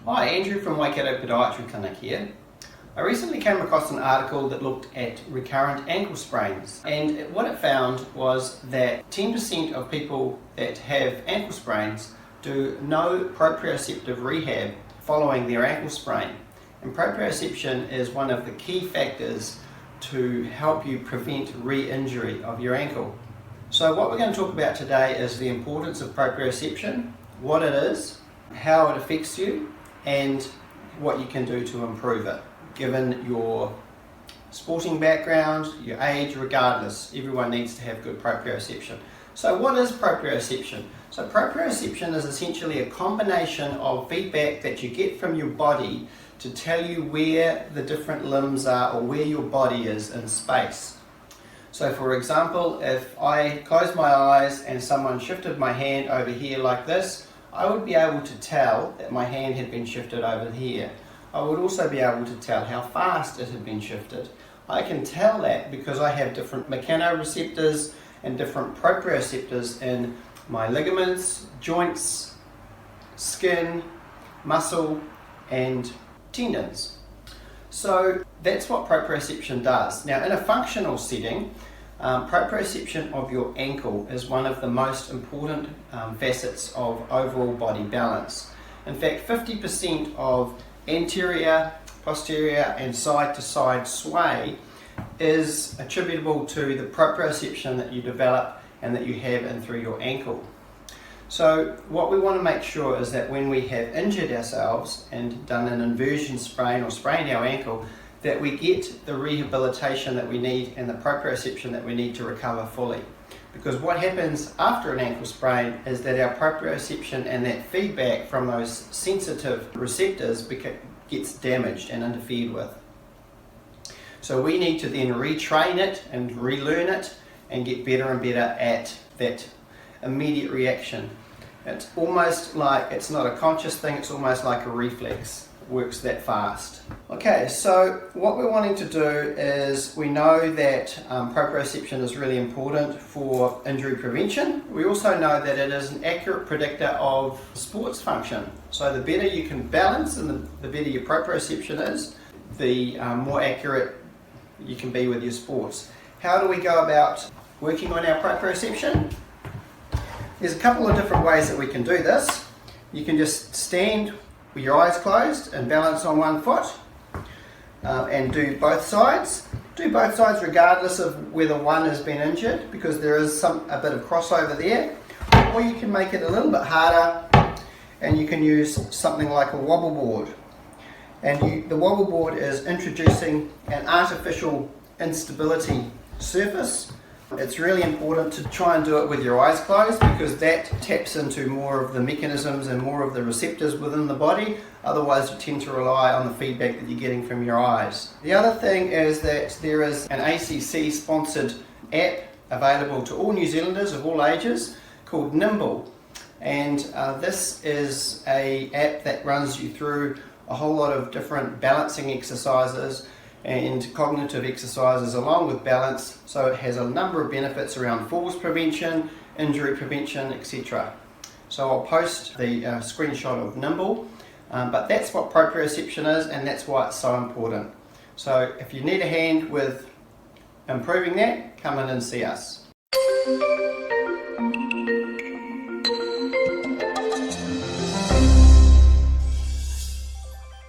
Hi, Andrew from Waikato Podiatry Clinic here. I recently came across an article that looked at recurrent ankle sprains, and what it found was that 10% of people that have ankle sprains do no proprioceptive rehab following their ankle sprain. And proprioception is one of the key factors to help you prevent re-injury of your ankle. So what we're going to talk about today is the importance of proprioception, what it is, how it affects you, and what you can do to improve it. Given your sporting background, your age, regardless, everyone needs to have good proprioception. So what is proprioception? So proprioception is essentially a combination of feedback that you get from your body to tell you where the different limbs are or where your body is in space. So for example, if I closed my eyes and someone shifted my hand over here like this, I would be able to tell that my hand had been shifted over here. I would also be able to tell how fast it had been shifted. I can tell that because I have different mechanoreceptors and different proprioceptors in my ligaments, joints, skin, muscle, and tendons. So that's what proprioception does. Now, in a functional setting, proprioception of your ankle is one of the most important facets of overall body balance. In fact, 50% of anterior, posterior, and side-to-side sway is attributable to the proprioception that you develop and that you have in through your ankle. So what we want to make sure is that when we have injured ourselves and done an inversion sprain or sprained our ankle, that we get the rehabilitation that we need and the proprioception that we need to recover fully. Because what happens after an ankle sprain is that our proprioception and that feedback from those sensitive receptors gets damaged and interfered with. So we need to then retrain it and relearn it and get better and better at that immediate reaction. It's almost like, it's not a conscious thing, it's almost like a reflex. Works that fast. Okay, so what we're wanting to do is, we know that proprioception is really important for injury prevention. We also know that it is an accurate predictor of sports function. So the better you can balance and the better your proprioception is, the more accurate you can be with your sports. How do we go about working on our proprioception? There's a couple of different ways that we can do this. You can just stand with your eyes closed and balance on one foot and do both sides. Do both sides regardless of whether one has been injured, because there is a bit of crossover there. Or you can make it a little bit harder and you can use something like a wobble board. And the wobble board is introducing an artificial instability surface. It's really important to try and do it with your eyes closed, because that taps into more of the mechanisms and more of the receptors within the body. Otherwise you tend to rely on the feedback that you're getting from your eyes. The other thing is that there is an ACC sponsored app available to all New Zealanders of all ages called Nimble. And this is an app that runs you through a whole lot of different balancing exercises and cognitive exercises along with balance. So it has a number of benefits around falls prevention, injury prevention, etc. So I'll post the screenshot of Nimble, but that's what proprioception is, and that's why it's so important. So if you need a hand with improving that, come in and see us.